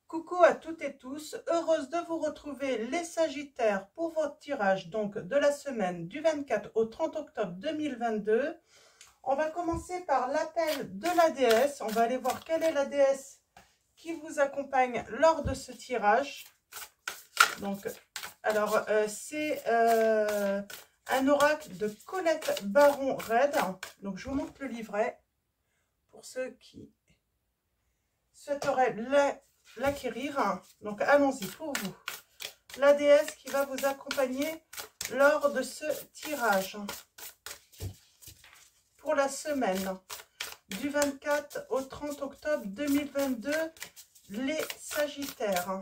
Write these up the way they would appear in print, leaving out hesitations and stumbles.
Coucou à toutes et tous, heureuse de vous retrouver les Sagittaires pour votre tirage donc de la semaine du 24 au 30 octobre 2022. On va commencer par l'appel de la déesse. On va aller voir quelle est la déesse qui vous accompagne lors de ce tirage. Donc, alors, c'est un oracle de Colette Baron-Red. Donc, je vous montre le livret pour ceux qui souhaiteraient l'acquérir. Donc, allons-y pour vous. La déesse qui va vous accompagner lors de ce tirage pour la semaine du 24 au 30 octobre 2022, les Sagittaires.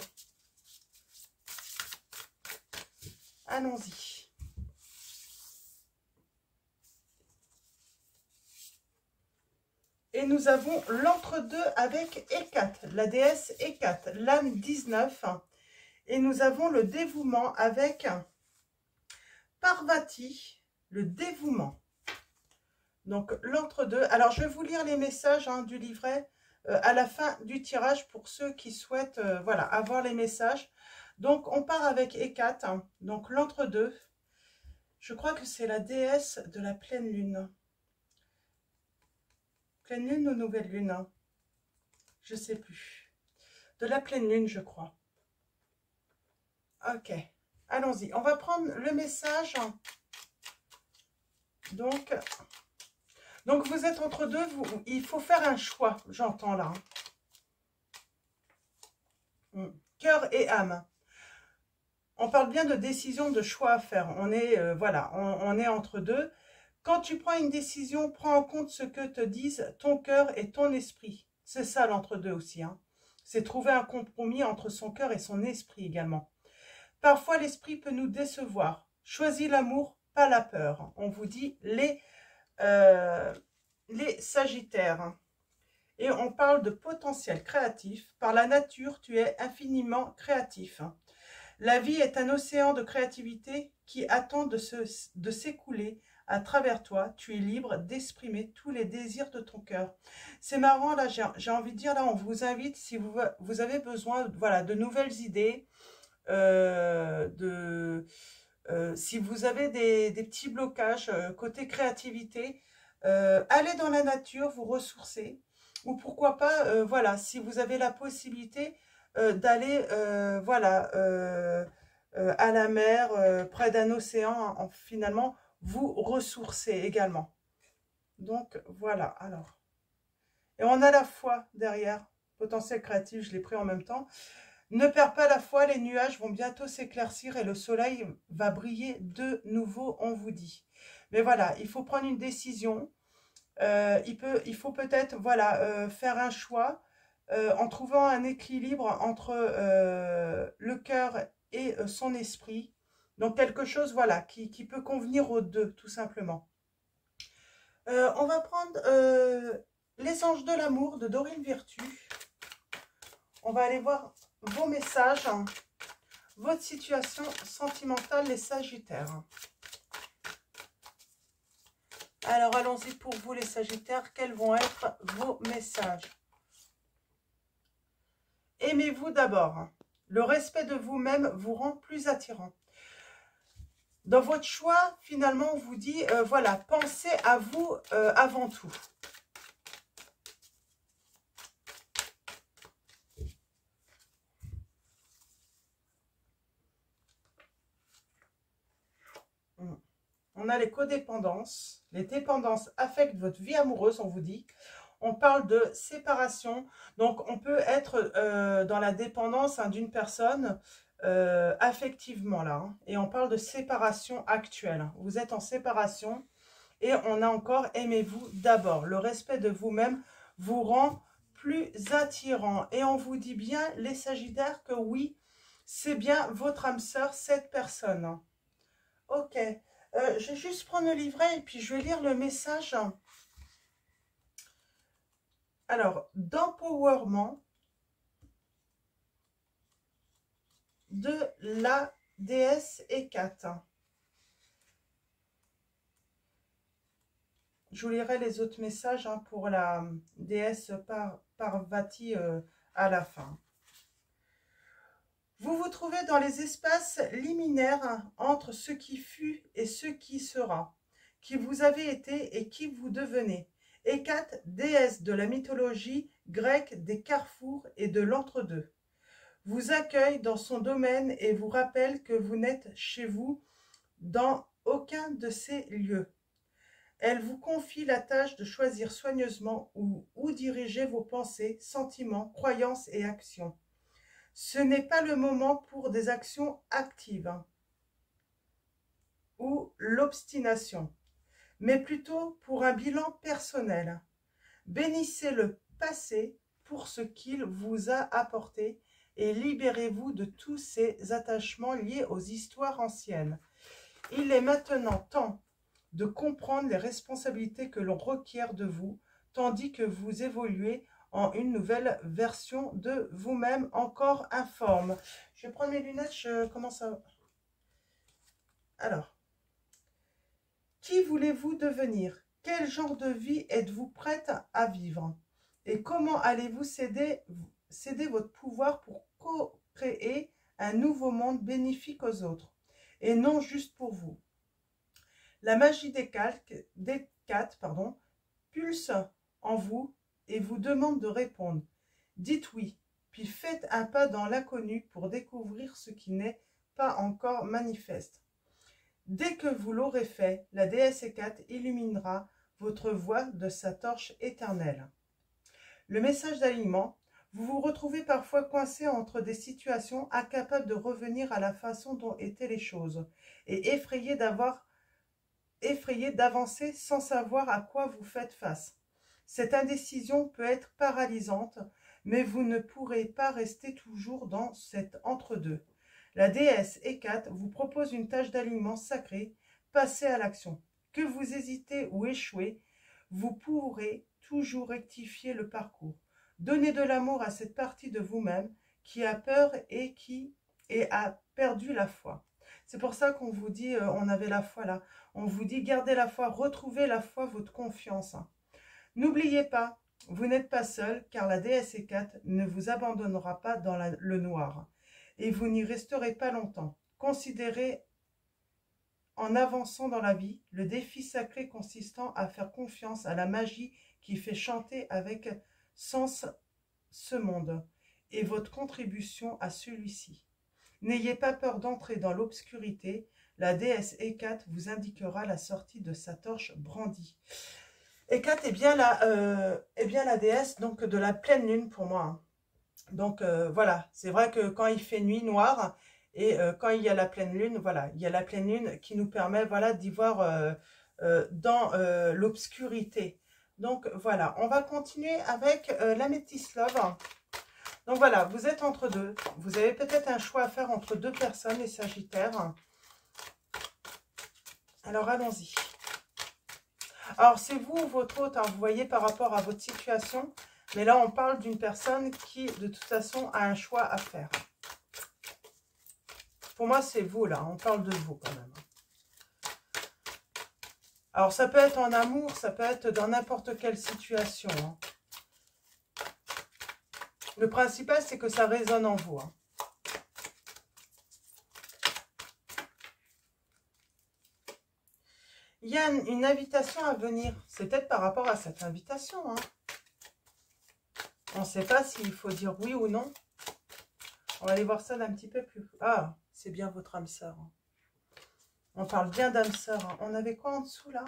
Allons-y. Et nous avons l'entre-deux avec Hécate, la déesse Hécate, l'âme 19. Et nous avons le dévouement avec Parvati, le dévouement. Donc l'entre-deux. Alors je vais vous lire les messages du livret à la fin du tirage pour ceux qui souhaitent voilà, avoir les messages. Donc on part avec Hécate, donc l'entre-deux. Je crois que c'est la déesse de la pleine lune. Pleine lune ou nouvelle lune, je ne sais plus. De la pleine lune, je crois. Ok, allons-y. On va prendre le message. Donc vous êtes entre deux. Il faut faire un choix, j'entends là. Cœur et âme. On parle bien de décision, de choix à faire. On est, voilà, on est entre deux. Quand tu prends une décision, prends en compte ce que te disent ton cœur et ton esprit. C'est ça l'entre-deux aussi. C'est trouver un compromis entre son cœur et son esprit également. Parfois, l'esprit peut nous décevoir. Choisis l'amour, pas la peur. On vous dit les Sagittaires. Et on parle de potentiel créatif. Par la nature, tu es infiniment créatif. La vie est un océan de créativité qui attend de s'écouler à travers toi. Tu es libre d'exprimer tous les désirs de ton cœur. C'est marrant, là, j'ai envie de dire, là, on vous invite, si vous avez besoin voilà, de nouvelles idées, si vous avez des petits blocages côté créativité, allez dans la nature, vous ressourcer. Ou pourquoi pas, voilà, si vous avez la possibilité d'aller voilà, à la mer, près d'un océan, finalement, vous ressourcer également. Donc, voilà, alors. Et on a la foi derrière. Potentiel créatif, je l'ai pris en même temps. Ne perds pas la foi, les nuages vont bientôt s'éclaircir et le soleil va briller de nouveau, on vous dit. Mais voilà, il faut prendre une décision. Il faut peut-être voilà, faire un choix en trouvant un équilibre entre le cœur et son esprit. Donc quelque chose voilà, qui peut convenir aux deux, tout simplement. On va prendre les anges de l'amour de Dorine Virtue. On va aller voir vos messages, votre situation sentimentale, les Sagittaires. Alors, allons-y pour vous, les Sagittaires. Quels vont être vos messages? Aimez-vous d'abord. Le respect de vous-même vous rend plus attirant. Dans votre choix, finalement, on vous dit, voilà, pensez à vous avant tout. On a les codépendances. Les dépendances affectent votre vie amoureuse, on vous dit. On parle de séparation. Donc, on peut être dans la dépendance d'une personne affectivement, là. Et on parle de séparation actuelle. Vous êtes en séparation. Et on a encore « aimez-vous d'abord ». Le respect de vous-même vous rend plus attirant. Et on vous dit bien, les Sagittaires, que oui, c'est bien votre âme sœur, cette personne. Ok. Je vais juste prendre le livret et puis je vais lire le message. Alors, d'empowerment de la déesse Hécate. Je vous lirai les autres messages pour la déesse Parvati à la fin. Vous vous trouvez dans les espaces liminaires entre ce qui fut et ce qui sera, qui vous avez été et qui vous devenez. Hécate, déesse de la mythologie grecque des carrefours et de l'entre-deux, vous accueille dans son domaine et vous rappelle que vous n'êtes chez vous dans aucun de ces lieux. Elle vous confie la tâche de choisir soigneusement où diriger vos pensées, sentiments, croyances et actions. Ce n'est pas le moment pour des actions actives ou l'obstination, mais plutôt pour un bilan personnel. Bénissez le passé pour ce qu'il vous a apporté et libérez-vous de tous ces attachements liés aux histoires anciennes. Il est maintenant temps de comprendre les responsabilités que l'on requiert de vous, tandis que vous évoluez en une nouvelle version de vous-même encore informe. Je vais prendre mes lunettes, je commence à... Alors, qui voulez-vous devenir? Quel genre de vie êtes-vous prête à vivre? Et comment allez-vous céder votre pouvoir pour co-créer un nouveau monde bénéfique aux autres, et non juste pour vous? La magie des quatre, pulse en vous et vous demande de répondre. Dites oui, puis faites un pas dans l'inconnu pour découvrir ce qui n'est pas encore manifeste. Dès que vous l'aurez fait, la déesse Hécate illuminera votre voie de sa torche éternelle. Le message d'alignement, vous vous retrouvez parfois coincé entre des situations incapables de revenir à la façon dont étaient les choses et effrayé d'avancer sans savoir à quoi vous faites face. Cette indécision peut être paralysante, mais vous ne pourrez pas rester toujours dans cet entre-deux. La déesse Hécate vous propose une tâche d'alignement sacré, passez à l'action. Que vous hésitez ou échouez, vous pourrez toujours rectifier le parcours. Donnez de l'amour à cette partie de vous-même qui a peur et qui a perdu la foi. C'est pour ça qu'on vous dit, on avait la foi là. On vous dit, gardez la foi, retrouvez la foi, votre confiance. N'oubliez pas, vous n'êtes pas seul, car la déesse Hécate ne vous abandonnera pas dans le noir. Et vous n'y resterez pas longtemps. Considérez, en avançant dans la vie, le défi sacré consistant à faire confiance à la magie qui fait chanter avec sens ce monde, et votre contribution à celui-ci. N'ayez pas peur d'entrer dans l'obscurité, la déesse Hécate vous indiquera la sortie de sa torche brandie. Hécate est bien la déesse donc, de la pleine lune pour moi. Donc voilà, c'est vrai que quand il fait nuit noire et quand il y a la pleine lune, voilà, il y a la pleine lune qui nous permet voilà, d'y voir dans l'obscurité. Donc voilà, on va continuer avec l'améthyste love. Donc voilà, vous êtes entre deux. Vous avez peut-être un choix à faire entre deux personnes, les Sagittaires. Alors allons-y. Alors c'est vous ou votre hôte, hein, vous voyez par rapport à votre situation. Mais là on parle d'une personne qui de toute façon a un choix à faire. Pour moi c'est vous là, on parle de vous quand même. Alors ça peut être en amour, ça peut être dans n'importe quelle situation. Hein. Le principal c'est que ça résonne en vous. Hein. Il y a une invitation à venir. C'est peut-être par rapport à cette invitation. Hein. On ne sait pas s'il faut dire oui ou non. On va aller voir ça d'un petit peu plus. Ah, c'est bien votre âme sœur. Hein. On parle bien d'âme sœur. Hein. On avait quoi en dessous là?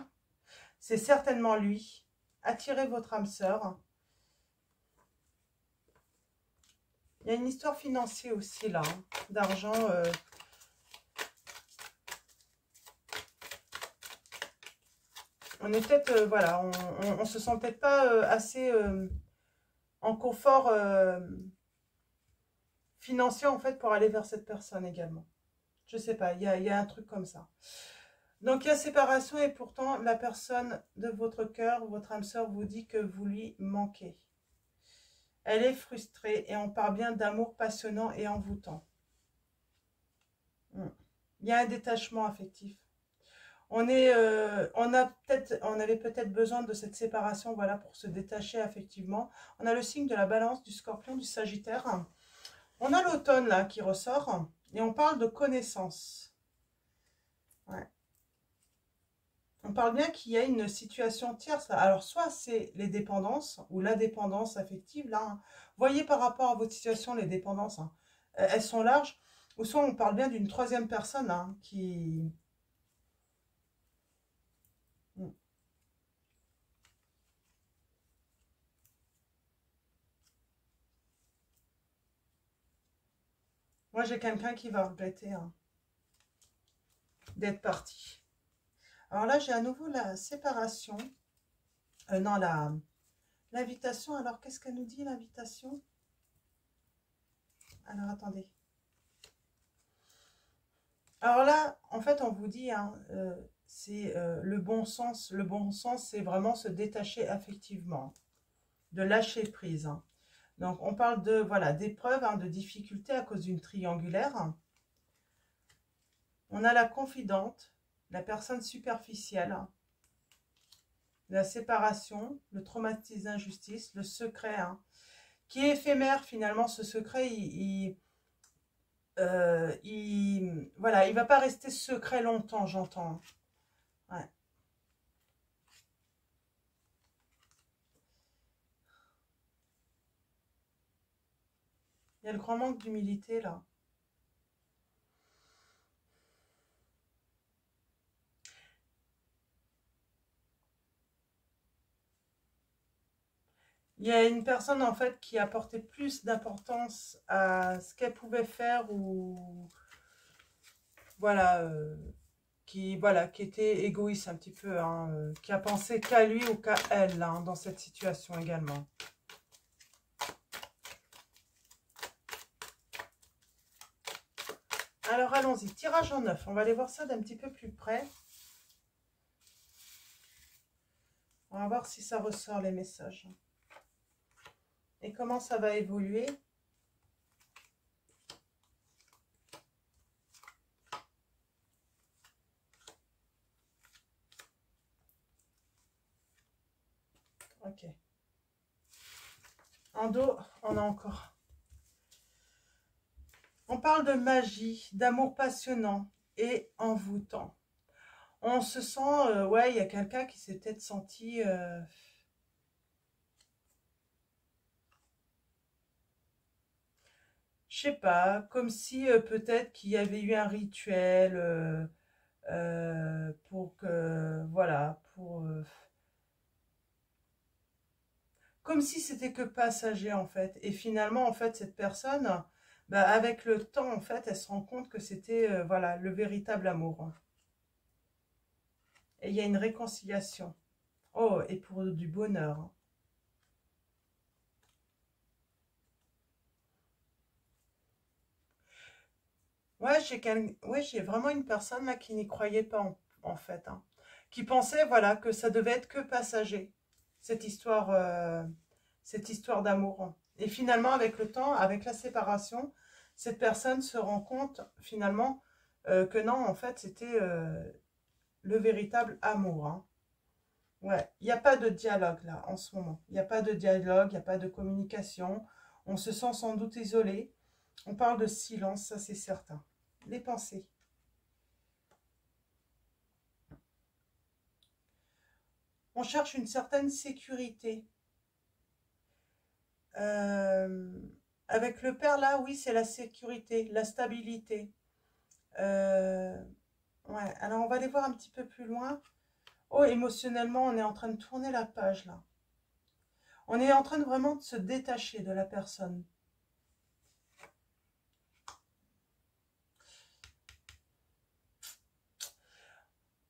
C'est certainement lui. Attirez votre âme sœur. Il y a une histoire financière aussi là. Hein. D'argent. On est peut-être, voilà, on se sent peut-être pas assez en confort financier en fait pour aller vers cette personne également. Je sais pas, il y a un truc comme ça. Donc il y a séparation et pourtant la personne de votre cœur, votre âme sœur vous dit que vous lui manquez. Elle est frustrée et on parle bien d'amour passionnant et envoûtant. Il y a un détachement affectif. On avait peut-être besoin de cette séparation, voilà, pour se détacher affectivement. On a le signe de la Balance, du Scorpion, du Sagittaire. On a l'automne là qui ressort et on parle de connaissance. Ouais. On parle bien qu'il y a une situation tierce. Alors, soit c'est les dépendances ou la dépendance affective. Là, hein. Voyez par rapport à votre situation les dépendances. Hein. Elles sont larges. Ou soit on parle bien d'une troisième personne hein, qui... Hmm. Moi, j'ai quelqu'un qui va regretter hein, d'être parti. Alors là, j'ai à nouveau la séparation. Non, l'invitation. Alors, qu'est-ce qu'elle nous dit, l'invitation? Alors, attendez. Alors là, en fait, on vous dit, hein, c'est le bon sens. Le bon sens, c'est vraiment se détacher affectivement, de lâcher prise. Hein. Donc, on parle de, voilà, d'épreuves, hein, de difficultés à cause d'une triangulaire. On a la confidente, la personne superficielle, hein, la séparation, le traumatisme d'injustice, le secret, hein, qui est éphémère finalement. Ce secret, voilà, il va pas rester secret longtemps, j'entends. Ouais. Il y a le grand manque d'humilité là. Il y a une personne en fait qui apportait plus d'importance à ce qu'elle pouvait faire ou voilà, qui était égoïste un petit peu, hein, qui a pensé qu'à lui ou qu'à elle hein, dans cette situation également. Alors allons-y, tirage en neuf, on va aller voir ça d'un petit peu plus près. On va voir si ça ressort les messages. Et comment ça va évoluer. Ok. En dos, on a encore. On parle de magie, d'amour passionnant et envoûtant. On se sent, ouais, il y a quelqu'un qui s'est peut-être senti... je sais pas, comme si peut-être qu'il y avait eu un rituel pour que, voilà, comme si c'était que passager en fait. Et finalement, en fait, cette personne, bah, avec le temps, en fait, elle se rend compte que c'était, voilà, le véritable amour. Hein. Et il y a une réconciliation. Oh, et pour du bonheur. Hein. Ouais, j'ai vraiment une personne là qui n'y croyait pas en fait. Hein. Qui pensait, voilà, que ça devait être que passager. Cette histoire, euh, cette histoire d'amour. Hein. Et finalement, avec le temps, avec la séparation, cette personne se rend compte finalement que non, en fait, c'était le véritable amour. Hein. Ouais, il n'y a pas de dialogue là en ce moment. Il n'y a pas de dialogue, il n'y a pas de communication. On se sent sans doute isolé. On parle de silence, ça c'est certain. Les pensées. On cherche une certaine sécurité. Euh, avec le père là, oui, c'est la sécurité, la stabilité. Euh, ouais, alors on va aller voir un petit peu plus loin. Oh, émotionnellement, on est en train de tourner la page là. On est en train de vraiment de se détacher de la personne.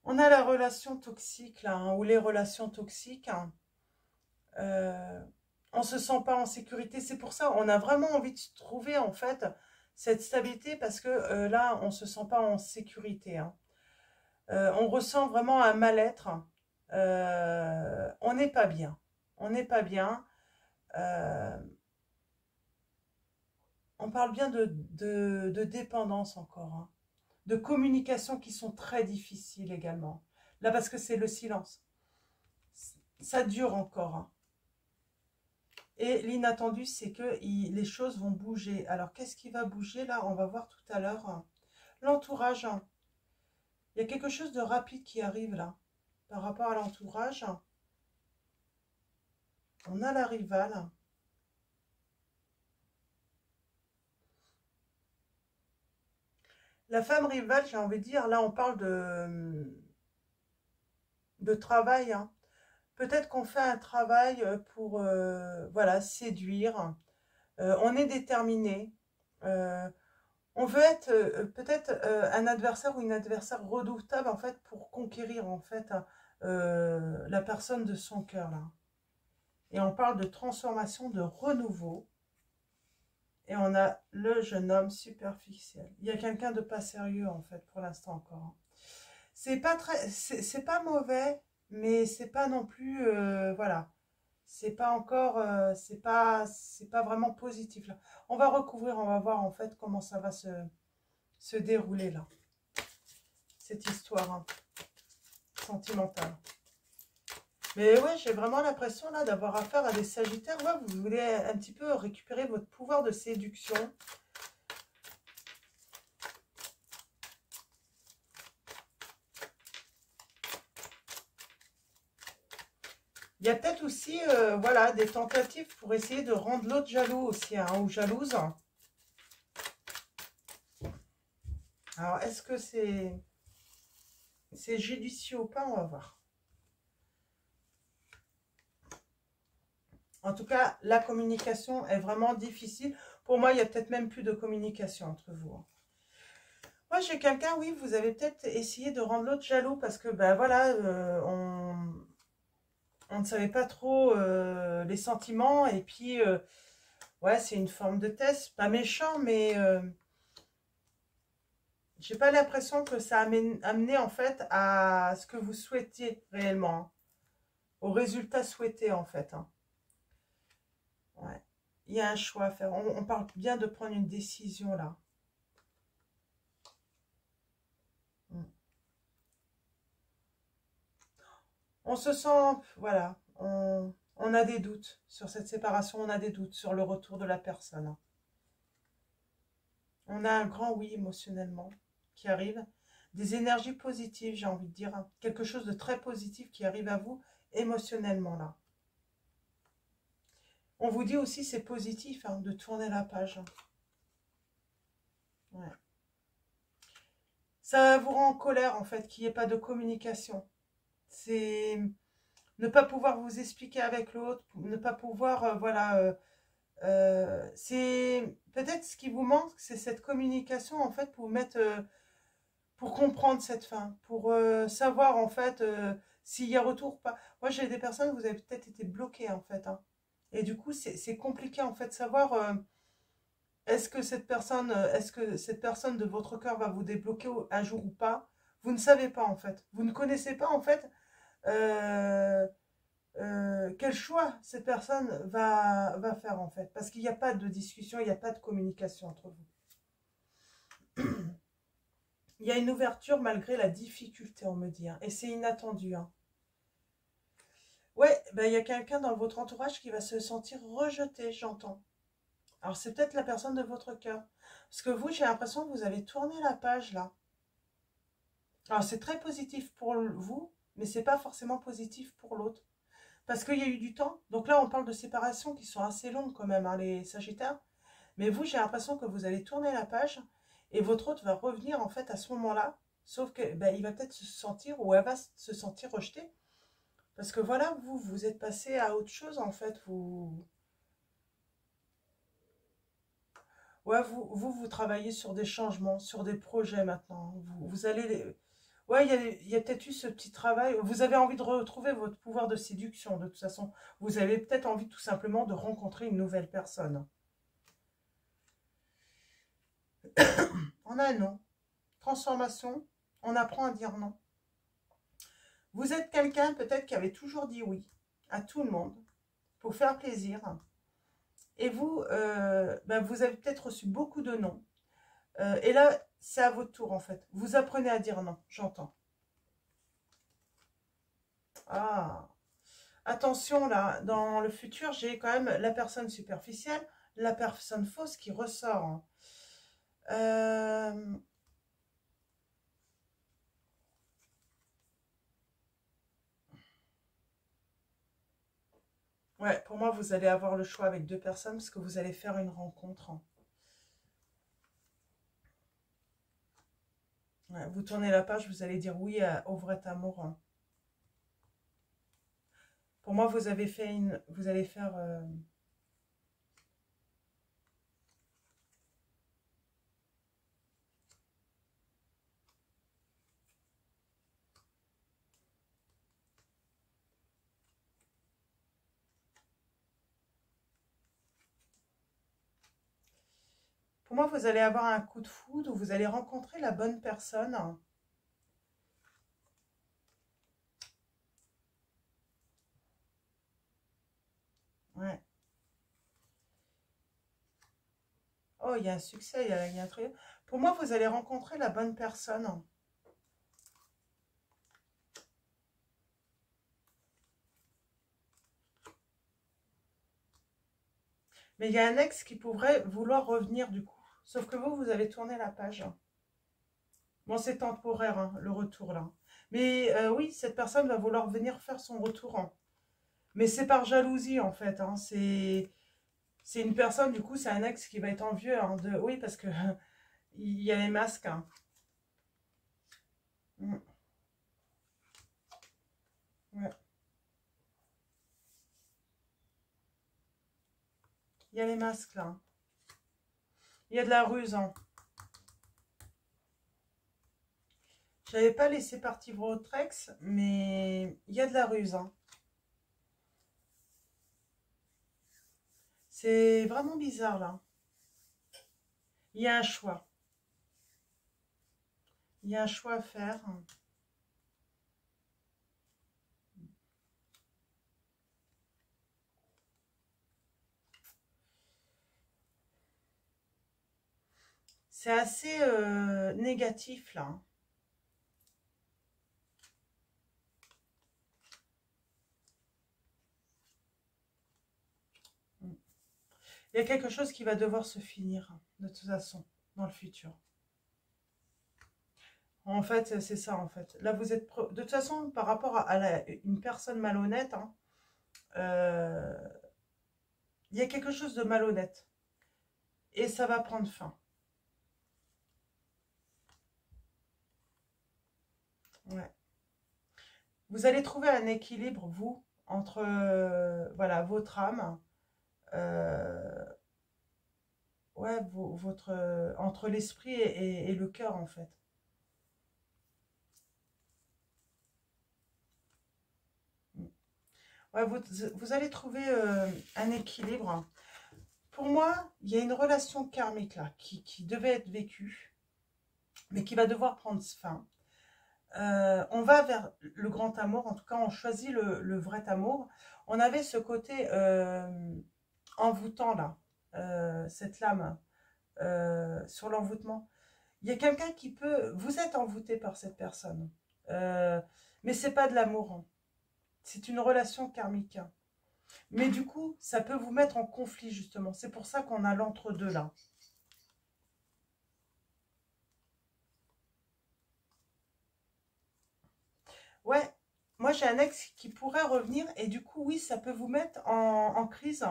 On a la relation toxique là, hein, ou les relations toxiques. Hein. On se sent pas en sécurité. C'est pour ça on a vraiment envie de se trouver en fait cette stabilité parce que là, on se sent pas en sécurité. Hein. On ressent vraiment un mal-être. On n'est pas bien. On n'est pas bien. Euh, on parle bien de dépendance encore. Hein. De communication qui sont très difficiles également. Là, parce que c'est le silence. Ça dure encore. Hein. Et l'inattendu, c'est que les choses vont bouger. Alors, qu'est-ce qui va bouger là? On va voir tout à l'heure. L'entourage. Il y a quelque chose de rapide qui arrive là. Par rapport à l'entourage, on a la rivale. La femme rivale, j'ai envie de dire, là on parle de travail. Hein. Peut-être qu'on fait un travail pour voilà, séduire. On est déterminé. On veut être peut-être un adversaire ou une adversaire redoutable en fait pour conquérir en fait la personne de son cœur là. Et on parle de transformation, de renouveau. Et on a le jeune homme superficiel. Il y a quelqu'un de pas sérieux en fait pour l'instant encore. C'est pas très, c'est pas mauvais, mais c'est pas non plus, voilà. C'est pas encore, c'est pas vraiment positif là. On va recouvrir, on va voir en fait comment ça va se dérouler là. Cette histoire hein, sentimentale. Mais ouais, j'ai vraiment l'impression là d'avoir affaire à des sagittaires. Ouais, vous voulez un petit peu récupérer votre pouvoir de séduction. Il y a peut-être aussi, voilà, des tentatives pour essayer de rendre l'autre jaloux aussi, hein, ou jalouse. Alors, est-ce que c'est judicieux ou pas? On va voir. En tout cas, la communication est vraiment difficile. Pour moi, il y a peut-être même plus de communication entre vous. Hein. Moi, j'ai quelqu'un, oui, vous avez peut-être essayé de rendre l'autre jaloux parce que, ben voilà, on ne savait pas trop les sentiments. Et puis, ouais, c'est une forme de test. Pas méchant, mais j'ai pas l'impression que ça a amené en fait à ce que vous souhaitiez réellement. Hein, au résultat souhaité en fait. Hein. Ouais. Il y a un choix à faire. On parle bien de prendre une décision là. Mm. On se sent, voilà, on a des doutes sur cette séparation, on a des doutes sur le retour de la personne. Hein. On a un grand oui émotionnellement qui arrive. Des énergies positives, j'ai envie de dire. Hein. Quelque chose de très positif qui arrive à vous émotionnellement là. On vous dit aussi c'est positif hein, de tourner la page. Ouais. Ça vous rend en colère en fait qu'il n'y ait pas de communication. C'est ne pas pouvoir vous expliquer avec l'autre, ne pas pouvoir, voilà, c'est peut-être ce qui vous manque, c'est cette communication en fait pour vous mettre, pour comprendre cette fin, pour savoir en fait s'il y a retour ou pas. Moi j'ai des personnes, vous avez peut-être été bloquées en fait, hein. Et du coup c'est compliqué en fait de savoir est-ce que cette personne de votre cœur va vous débloquer un jour ou pas. Vous ne savez pas en fait, vous ne connaissez pas en fait. Euh, quel choix cette personne va faire en fait. Parce qu'il n'y a pas de discussion, il n'y a pas de communication entre vous. Il y a une ouverture malgré la difficulté, on me dit. Hein, et c'est inattendu. Hein. Ouais, ben, il y a quelqu'un dans votre entourage qui va se sentir rejeté, j'entends. Alors c'est peut-être la personne de votre cœur. Parce que vous, j'ai l'impression que vous avez tourné la page là. Alors c'est très positif pour vous, mais c'est pas forcément positif pour l'autre. Parce qu'il y a eu du temps. Donc là, on parle de séparations qui sont assez longues quand même, hein, les Sagittaires. Mais vous, j'ai l'impression que vous allez tourner la page et votre hôte va revenir en fait à ce moment-là. Sauf que ben, il va peut-être se sentir ou elle va se sentir rejetée. Parce que voilà, vous êtes passé à autre chose en fait. Ouais, vous travaillez sur des changements, sur des projets maintenant. Vous allez... Ouais, il y a peut-être eu ce petit travail. Vous avez envie de retrouver votre pouvoir de séduction, de toute façon. Vous avez peut-être envie tout simplement de rencontrer une nouvelle personne. On a un non. Transformation, on apprend à dire non. Vous êtes quelqu'un peut-être qui avait toujours dit oui à tout le monde pour faire plaisir. Et vous, ben vous avez peut-être reçu beaucoup de non. Et là, c'est à votre tour en fait. Vous apprenez à dire non, j'entends. Ah, Attention, là, dans le futur, j'ai quand même la personne superficielle, la personne fausse qui ressort, hein. Euh, ouais, pour moi, vous allez avoir le choix avec deux personnes parce que vous allez faire une rencontre, hein. Ouais, vous tournez la page, vous allez dire oui au vrai amour, hein. Pour moi, vous avez fait une... Vous allez faire... pour moi, vous allez avoir un coup de foudre où vous allez rencontrer la bonne personne. Ouais. Oh, il y a un succès, il y a un truc. Pour moi, vous allez rencontrer la bonne personne. Mais il y a un ex qui pourrait vouloir revenir du coup. Sauf que vous, vous avez tourné la page. Bon, c'est temporaire, hein, le retour là. Mais oui, cette personne va vouloir venir faire son retour, hein. Mais c'est par jalousie en fait, hein. C'est une personne, du coup, c'est un ex qui va être envieux, hein, de... Oui, parce que il y a les masques, hein. Mm, ouais. Il y a les masques là, hein. Il y a de la ruse, hein. Je n'avais pas laissé partir votre ex, mais il y a de la ruse, hein. C'est vraiment bizarre là. Il y a un choix. Il y a un choix à faire. C'est assez négatif là, hein. Il y a quelque chose qui va devoir se finir, hein, de toute façon, dans le futur. En fait, c'est ça, en fait. Là, vous êtes... De toute façon, par rapport à une personne malhonnête, hein, euh, il y a quelque chose de malhonnête. Et ça va prendre fin. Ouais. Vous allez trouver un équilibre, vous, entre voilà, votre âme, euh, ouais, votre, entre l'esprit et le cœur, en fait. Ouais, vous allez trouver un équilibre. Pour moi, il y a une relation karmique là qui devait être vécue, mais qui va devoir prendre fin. On va vers le grand amour, en tout cas, on choisit le vrai amour. On avait ce côté envoûtant là, cette lame sur l'envoûtement. Il y a quelqu'un qui peut... Vous êtes envoûté par cette personne, euh, mais c'est pas de l'amour, hein. C'est une relation karmique, hein. Mais du coup, ça peut vous mettre en conflit, justement. C'est pour ça qu'on a l'entre-deux, là. Ouais, moi, j'ai un ex qui pourrait revenir. Et du coup, oui, ça peut vous mettre en crise.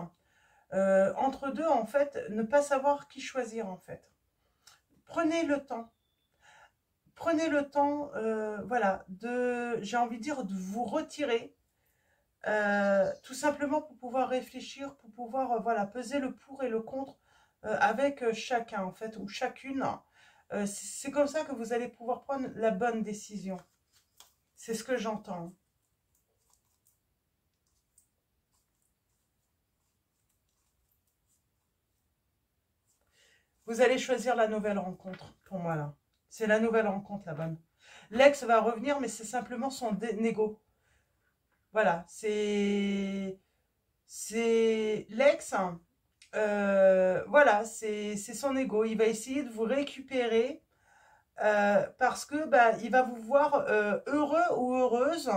Entre deux, en fait, ne pas savoir qui choisir, en fait. Prenez le temps. Prenez le temps, voilà, j'ai envie de dire, de vous retirer. Tout simplement pour pouvoir réfléchir, pour pouvoir voilà, peser le pour et le contre avec chacun en fait, ou chacune. C'est comme ça que vous allez pouvoir prendre la bonne décision. C'est ce que j'entends. Vous allez choisir la nouvelle rencontre pour moi là. C'est la nouvelle rencontre la bonne. L'ex va revenir, mais c'est simplement son négo. Voilà, c'est l'ex, hein. Voilà, c'est son ego. Il va essayer de vous récupérer parce que bah, il va vous voir heureux ou heureuse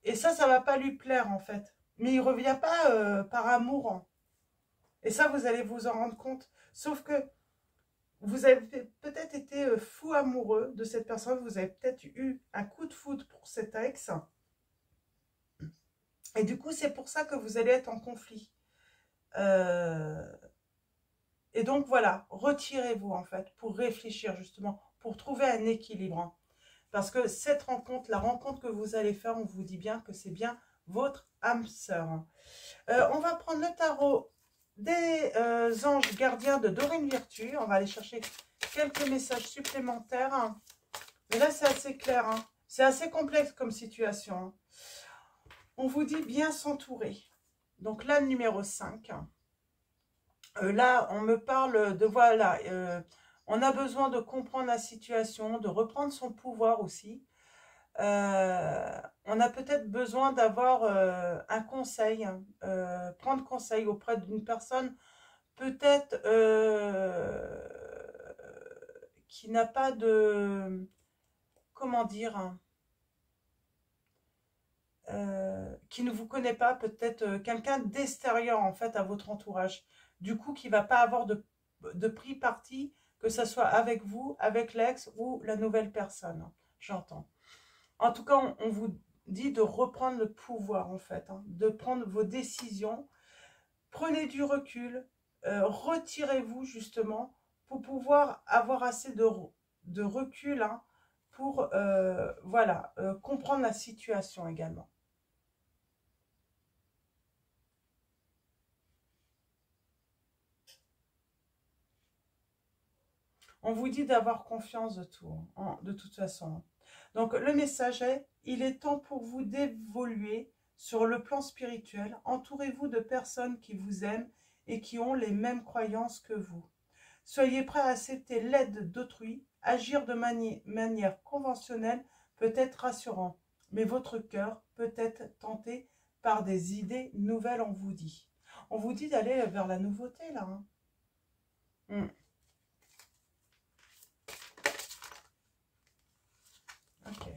Et ça va pas lui plaire en fait. Mais il revient pas par amour, hein. Et ça, vous allez vous en rendre compte. Sauf que vous avez peut-être été fou amoureux de cette personne. Vous avez peut-être eu un coup de foudre pour cet ex. Et du coup, c'est pour ça que vous allez être en conflit. Euh, et donc, voilà, retirez-vous en fait pour réfléchir justement, pour trouver un équilibre, hein. Parce que cette rencontre, la rencontre que vous allez faire, on vous dit bien que c'est bien votre âme sœur. On va prendre le tarot des anges gardiens de Dorine Virtue. On va aller chercher quelques messages supplémentaires. Mais là, c'est assez clair, hein. C'est assez complexe comme situation, hein. On vous dit bien s'entourer. Donc là, le numéro 5. Là, on me parle de, voilà, on a besoin de comprendre la situation, de reprendre son pouvoir aussi. On a peut-être besoin d'avoir un conseil, hein, prendre conseil auprès d'une personne peut-être qui n'a pas de, comment dire, hein, qui ne vous connaît pas, peut-être quelqu'un d'extérieur en fait à votre entourage, du coup qui va pas avoir de pris parti, que ce soit avec vous, avec l'ex ou la nouvelle personne, hein, j'entends. En tout cas, on vous dit de reprendre le pouvoir en fait, hein, de prendre vos décisions. Prenez du recul, retirez-vous justement pour pouvoir avoir assez de recul, hein, pour voilà, comprendre la situation également. On vous dit d'avoir confiance de tout, hein, de toute façon. Donc le message est, il est temps pour vous d'évoluer sur le plan spirituel. Entourez-vous de personnes qui vous aiment et qui ont les mêmes croyances que vous. Soyez prêts à accepter l'aide d'autrui. Agir de manière conventionnelle peut être rassurant, mais votre cœur peut être tenté par des idées nouvelles, on vous dit. On vous dit d'aller vers la nouveauté, là, hein. Ok.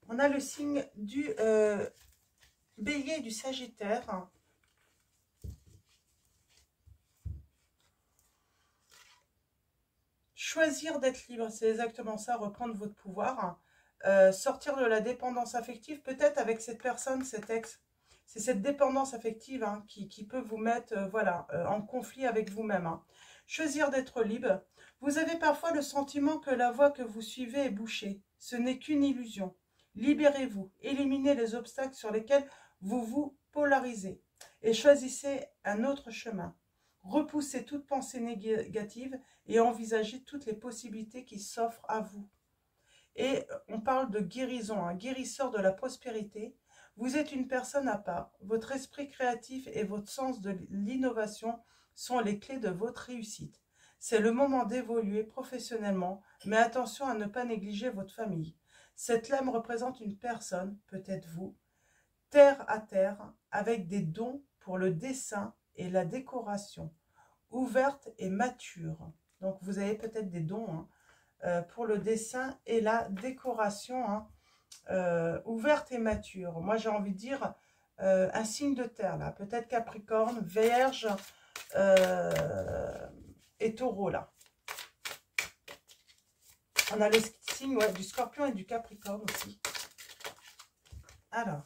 On a le signe du bélier et du sagittaire. Choisir d'être libre, c'est exactement ça, reprendre votre pouvoir. Sortir de la dépendance affective, peut-être avec cette personne, cet ex. C'est cette dépendance affective, hein, qui peut vous mettre voilà, en conflit avec vous-même, hein. Choisir d'être libre. Vous avez parfois le sentiment que la voie que vous suivez est bouchée. Ce n'est qu'une illusion. Libérez-vous. Éliminez les obstacles sur lesquels vous vous polarisez. Et choisissez un autre chemin. Repoussez toute pensée négative et envisagez toutes les possibilités qui s'offrent à vous. Et on parle de guérison, un guérisseur de la prospérité. Vous êtes une personne à part. Votre esprit créatif et votre sens de l'innovation sont les clés de votre réussite. C'est le moment d'évoluer professionnellement, mais attention à ne pas négliger votre famille. Cette lame représente une personne, peut-être vous, terre à terre, avec des dons pour le dessin et la décoration, ouverte et mature. Donc vous avez peut-être des dons, hein, pour le dessin et la décoration, hein, ouverte et mature. Moi j'ai envie de dire un signe de terre là, peut-être Capricorne, Vierge et Taureau là. On a le signe, ouais, du Scorpion et du Capricorne aussi. Alors,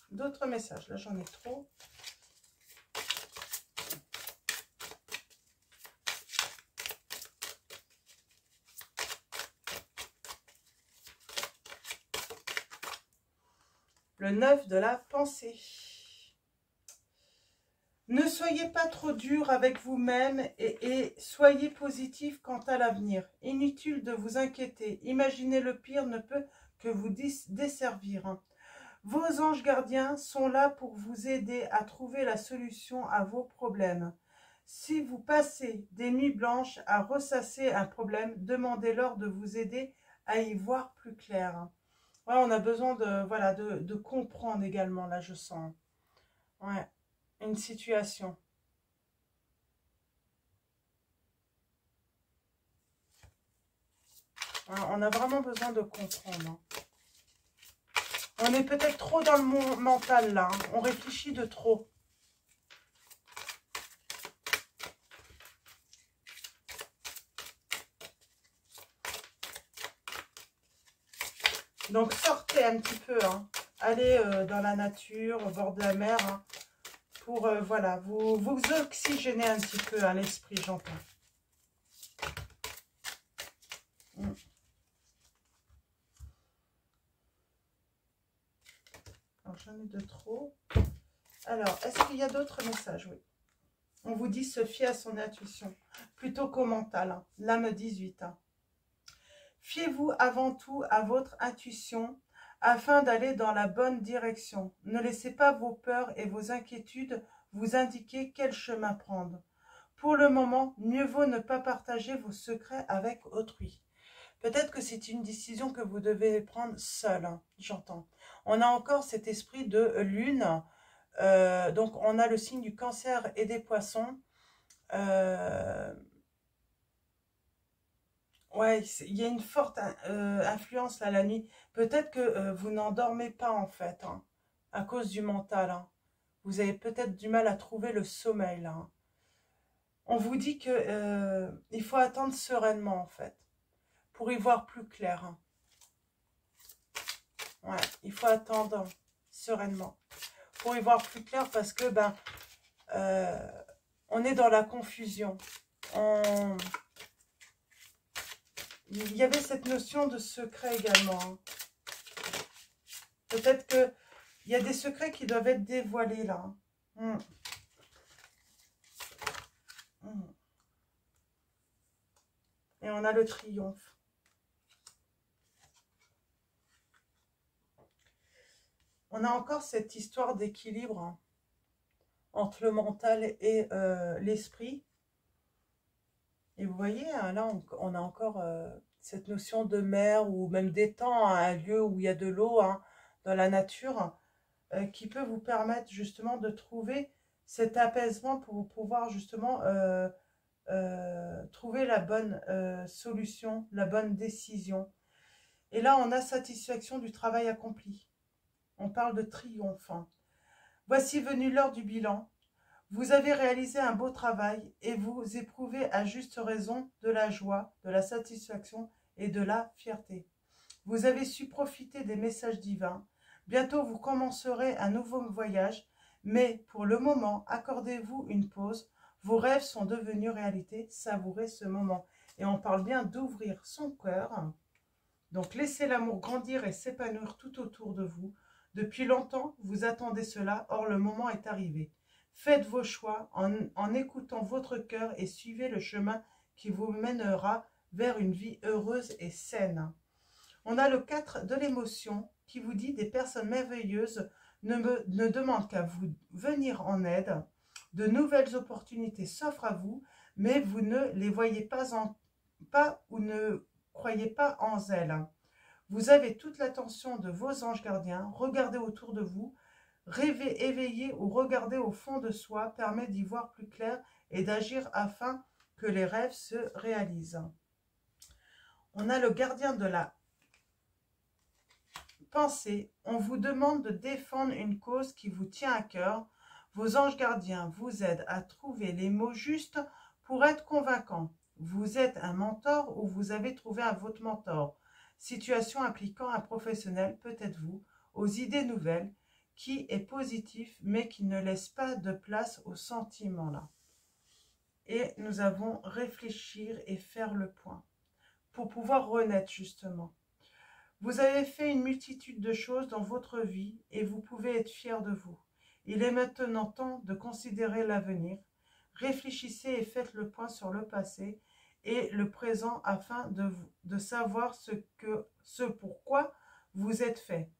d'autres messages, là j'en ai trop. Le 9 de la pensée. Ne soyez pas trop dur avec vous-même et soyez positif quant à l'avenir. Inutile de vous inquiéter. Imaginez le pire ne peut que vous desservir. Vos anges gardiens sont là pour vous aider à trouver la solution à vos problèmes. Si vous passez des nuits blanches à ressasser un problème, demandez-leur de vous aider à y voir plus clair. Ouais, on a besoin de, voilà, de comprendre également, là je sens. Ouais, une situation. Ouais, on a vraiment besoin de comprendre, hein. On est peut-être trop dans le mental là, hein. On réfléchit de trop. Donc sortez un petit peu, hein. Allez dans la nature, au bord de la mer, hein, pour voilà, vous oxygéner un petit peu à l'esprit, j'entends. Alors j'en ai de trop. Alors, est-ce qu'il y a d'autres messages? Oui. On vous dit se fier à son intuition, plutôt qu'au mental, hein. L'âme 18. Hein. Fiez-vous avant tout à votre intuition afin d'aller dans la bonne direction. Ne laissez pas vos peurs et vos inquiétudes vous indiquer quel chemin prendre. Pour le moment, mieux vaut ne pas partager vos secrets avec autrui. Peut-être que c'est une décision que vous devez prendre seul, hein, j'entends. On a encore cet esprit de lune. Donc, on a le signe du cancer et des poissons. Ouais, il y a une forte influence là, la nuit. Peut-être que vous n'endormez pas en fait, hein, à cause du mental. Hein. Vous avez peut-être du mal à trouver le sommeil là. Hein. On vous dit que il faut attendre sereinement en fait, pour y voir plus clair. Hein. Ouais, il faut attendre sereinement, pour y voir plus clair parce que ben, on est dans la confusion. Il y avait cette notion de secret également. Hein. Peut-être qu'il y a des secrets qui doivent être dévoilés là. Et on a le triomphe. On a encore cette histoire d'équilibre hein, entre le mental et l'esprit. Et vous voyez, hein, là, on a encore cette notion de mer ou même d'étang, hein, un lieu où il y a de l'eau hein, dans la nature, qui peut vous permettre justement de trouver cet apaisement pour pouvoir justement trouver la bonne solution, la bonne décision. Et là, on a satisfaction du travail accompli. On parle de triomphe. Hein. Voici venu l'heure du bilan. Vous avez réalisé un beau travail et vous éprouvez à juste raison de la joie, de la satisfaction et de la fierté. Vous avez su profiter des messages divins. Bientôt, vous commencerez un nouveau voyage, mais pour le moment, accordez-vous une pause. Vos rêves sont devenus réalité. Savourez ce moment. Et on parle bien d'ouvrir son cœur. Donc, laissez l'amour grandir et s'épanouir tout autour de vous. Depuis longtemps, vous attendez cela, or le moment est arrivé. Faites vos choix en écoutant votre cœur et suivez le chemin qui vous mènera vers une vie heureuse et saine. On a le 4 de l'émotion qui vous dit des personnes merveilleuses ne demandent qu'à vous venir en aide. De nouvelles opportunités s'offrent à vous, mais vous ne les voyez pas ou ne croyez pas en elles. Vous avez toute l'attention de vos anges gardiens. Regardez autour de vous. Rêver éveillé ou regarder au fond de soi permet d'y voir plus clair et d'agir afin que les rêves se réalisent. On a le gardien de la pensée. On vous demande de défendre une cause qui vous tient à cœur. Vos anges gardiens vous aident à trouver les mots justes pour être convaincants. Vous êtes un mentor ou vous avez trouvé votre mentor. Situation impliquant un professionnel, peut-être vous, aux idées nouvelles, qui est positif, mais qui ne laisse pas de place aux sentiments là. Et nous avons réfléchir et faire le point, pour pouvoir renaître justement. Vous avez fait une multitude de choses dans votre vie et vous pouvez être fier de vous. Il est maintenant temps de considérer l'avenir. Réfléchissez et faites le point sur le passé et le présent afin de savoir ce pourquoi vous êtes fait.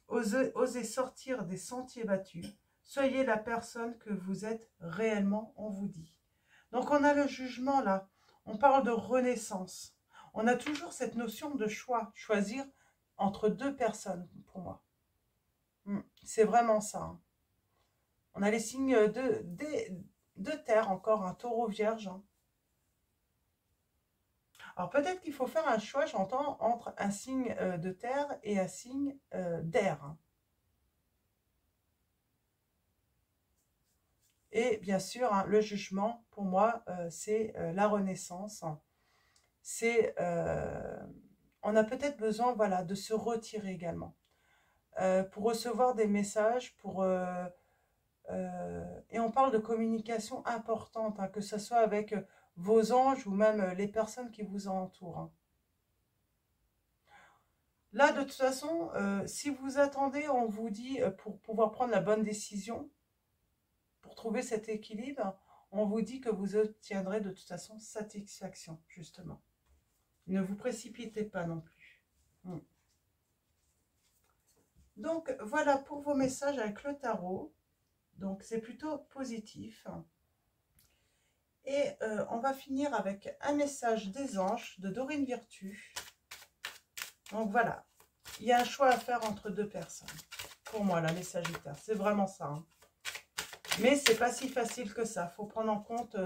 Osez sortir des sentiers battus. Soyez la personne que vous êtes réellement, on vous dit. Donc on a le jugement là. On parle de renaissance. On a toujours cette notion de choix. Choisir entre deux personnes pour moi. C'est vraiment ça. Hein. On a les signes de terre encore, un taureau vierge. Hein. Alors peut-être qu'il faut faire un choix, j'entends, entre un signe de terre et un signe d'air. Hein. Et bien sûr, hein, le jugement, pour moi, c'est la renaissance. C'est, on a peut-être besoin, voilà, de se retirer également. Pour recevoir des messages, et on parle de communication importante, hein, que ce soit avec vos anges ou même les personnes qui vous entourent, hein. Là, de toute façon, si vous attendez, on vous dit, pour pouvoir prendre la bonne décision, pour trouver cet équilibre, on vous dit que vous obtiendrez de toute façon satisfaction, justement. Ne vous précipitez pas non plus. Donc, voilà pour vos messages avec le tarot. Donc, c'est plutôt positif. Et on va finir avec un message des anges de Dorine Virtue. Donc, voilà. Il y a un choix à faire entre deux personnes. Pour moi, là, les Sagittaires. C'est vraiment ça, hein. Mais c'est pas si facile que ça. Il faut prendre en compte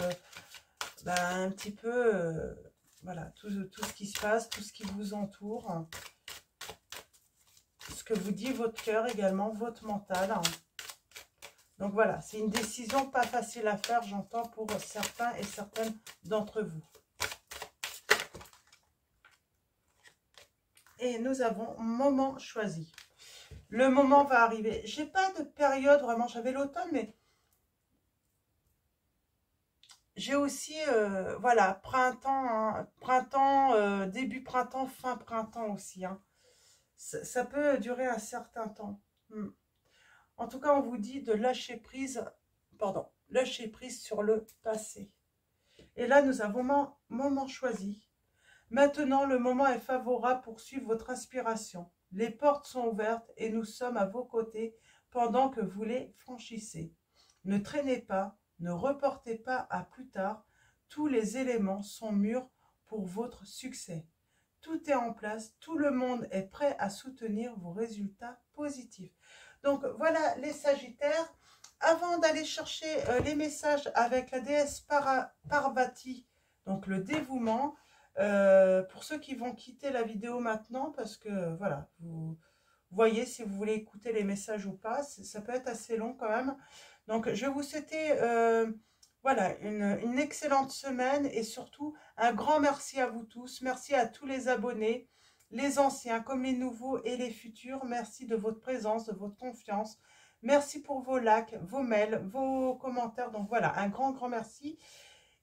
un petit peu voilà, tout ce qui se passe, tout ce qui vous entoure. Ce que vous dit votre cœur également, votre mental. Donc voilà, c'est une décision pas facile à faire, j'entends, pour certains et certaines d'entre vous. Et nous avons moment choisi. Le moment va arriver. J'ai pas de période vraiment, j'avais l'automne, mais j'ai aussi, voilà, printemps, hein, printemps, début printemps, fin printemps aussi, hein. Ça peut durer un certain temps. En tout cas, on vous dit de lâcher prise, pardon, lâcher prise sur le passé. Et là, nous avons moment choisi. Maintenant, le moment est favorable pour suivre votre inspiration. Les portes sont ouvertes et nous sommes à vos côtés pendant que vous les franchissez. Ne traînez pas, ne reportez pas à plus tard. Tous les éléments sont mûrs pour votre succès. Tout est en place, tout le monde est prêt à soutenir vos résultats positifs. Donc voilà les Sagittaires. Avant d'aller chercher les messages avec la déesse Parvati, donc le dévouement, pour ceux qui vont quitter la vidéo maintenant, parce que voilà, vous voyez si vous voulez écouter les messages ou pas, ça peut être assez long quand même. Donc je vais vous souhaiter voilà, une excellente semaine et surtout un grand merci à vous tous. Merci à tous les abonnés, les anciens comme les nouveaux et les futurs. Merci de votre présence, de votre confiance. Merci pour vos likes, vos mails, vos commentaires. Donc voilà, un grand merci.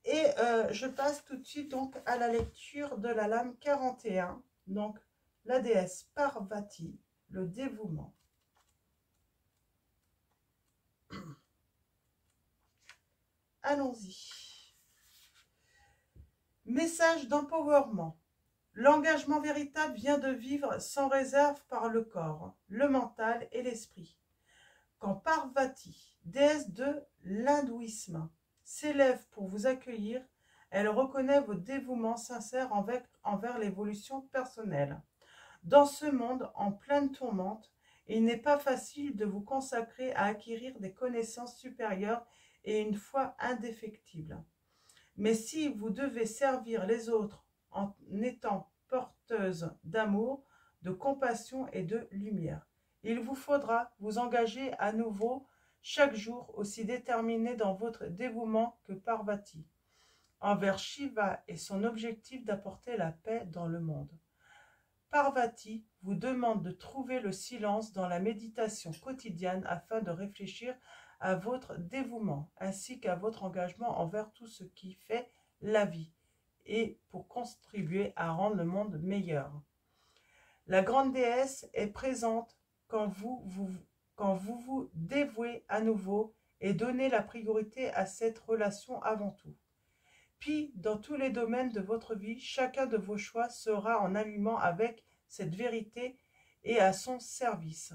Et je passe tout de suite donc à la lecture de la lame 41. Donc la déesse Parvati, le dévouement. Allons-y. Message d'empowerment. L'engagement véritable vient de vivre sans réserve par le corps, le mental et l'esprit. Quand Parvati, déesse de l'hindouisme, s'élève pour vous accueillir, elle reconnaît vos dévouements sincères envers l'évolution personnelle. Dans ce monde en pleine tourmente, il n'est pas facile de vous consacrer à acquérir des connaissances supérieures et une foi indéfectible. Mais si vous devez servir les autres en étant porteuse d'amour, de compassion et de lumière, il vous faudra vous engager à nouveau chaque jour aussi déterminé dans votre dévouement que Parvati, envers Shiva et son objectif d'apporter la paix dans le monde. Parvati vous demande de trouver le silence dans la méditation quotidienne afin de réfléchir à votre dévouement ainsi qu'à votre engagement envers tout ce qui fait la vie et pour contribuer à rendre le monde meilleur. La grande déesse est présente quand vous vous dévouez à nouveau et donnez la priorité à cette relation avant tout. Puis, dans tous les domaines de votre vie, chacun de vos choix sera en alignement avec cette vérité et à son service.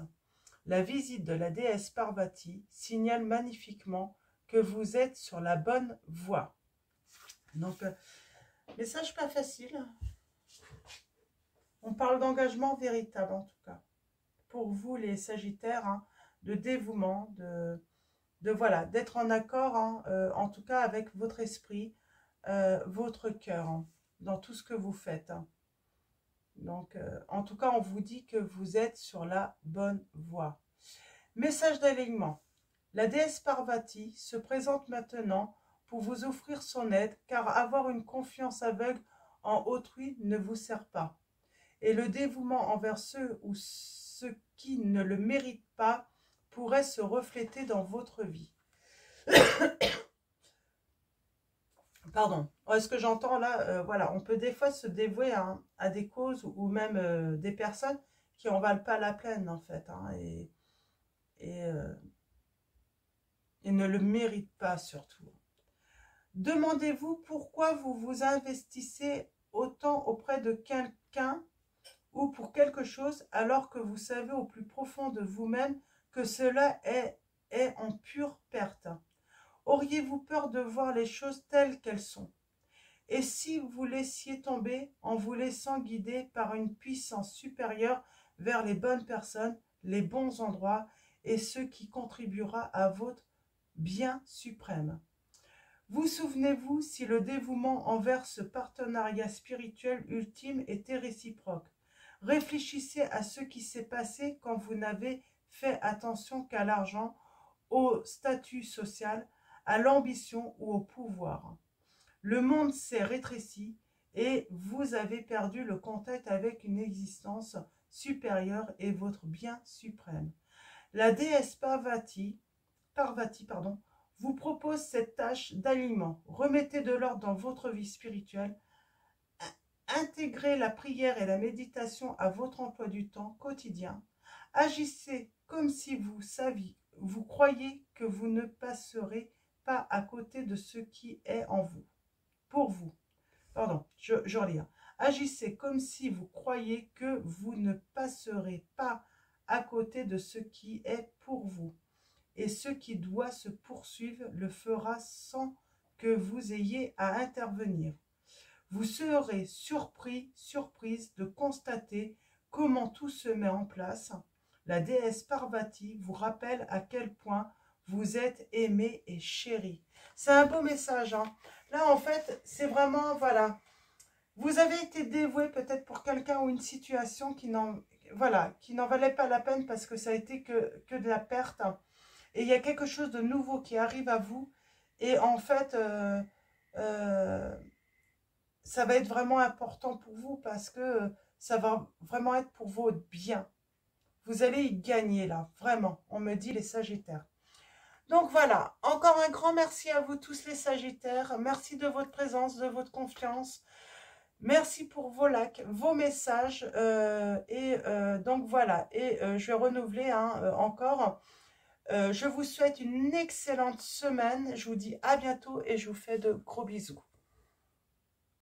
La visite de la déesse Parvati signale magnifiquement que vous êtes sur la bonne voie. Donc, message pas facile. On parle d'engagement véritable en tout cas. Pour vous les Sagittaires, hein, de dévouement, voilà, d'être en accord, hein, en tout cas avec votre esprit, votre cœur, hein, dans tout ce que vous faites. Hein. Donc, en tout cas, on vous dit que vous êtes sur la bonne voie. Message d'alignement. La déesse Parvati se présente maintenant pour vous offrir son aide, car avoir une confiance aveugle en autrui ne vous sert pas. Et le dévouement envers ceux ou ceux qui ne le méritent pas pourrait se refléter dans votre vie. Pardon. Ce que j'entends là, voilà, on peut des fois se dévouer à des causes ou même des personnes qui en valent pas la peine en fait, hein, et, euh, et ne le méritent pas surtout. Demandez-vous pourquoi vous vous investissez autant auprès de quelqu'un ou pour quelque chose alors que vous savez au plus profond de vous-même que cela est en pure perte. Auriez-vous peur de voir les choses telles qu'elles sont? Et si vous laissiez tomber en vous laissant guider par une puissance supérieure vers les bonnes personnes, les bons endroits et ce qui contribuera à votre bien suprême? Vous souvenez-vous si le dévouement envers ce partenariat spirituel ultime était réciproque? Réfléchissez à ce qui s'est passé quand vous n'avez fait attention qu'à l'argent, au statut social, à l'ambition ou au pouvoir. Le monde s'est rétréci et vous avez perdu le contact avec une existence supérieure et votre bien suprême. La déesse Parvati, vous propose cette tâche d'aliment. Remettez de l'ordre dans votre vie spirituelle. Intégrez la prière et la méditation à votre emploi du temps quotidien. Agissez comme si vous croyez que vous ne passerez pas à côté de ce qui est en vous. Pour vous. Pardon, je relis. Agissez comme si vous croyez que vous ne passerez pas à côté de ce qui est pour vous. Et ce qui doit se poursuivre le fera sans que vous ayez à intervenir. Vous serez surprise de constater comment tout se met en place. La déesse Parvati vous rappelle à quel point vous êtes aimé et chéri. C'est un beau message, hein. Là, en fait, c'est vraiment, voilà. Vous avez été dévoué peut-être pour quelqu'un ou une situation qui n'en valait pas la peine parce que ça a été que de la perte. Et il y a quelque chose de nouveau qui arrive à vous. Et en fait, ça va être vraiment important pour vous parce que ça va vraiment être pour votre bien. Vous allez y gagner là, vraiment. On me dit les Sagittaires. Donc voilà, encore un grand merci à vous tous les Sagittaires. Merci de votre présence, de votre confiance. Merci pour vos likes, vos messages. Donc voilà, je vais renouveler encore. Je vous souhaite une excellente semaine. Je vous dis à bientôt et je vous fais de gros bisous.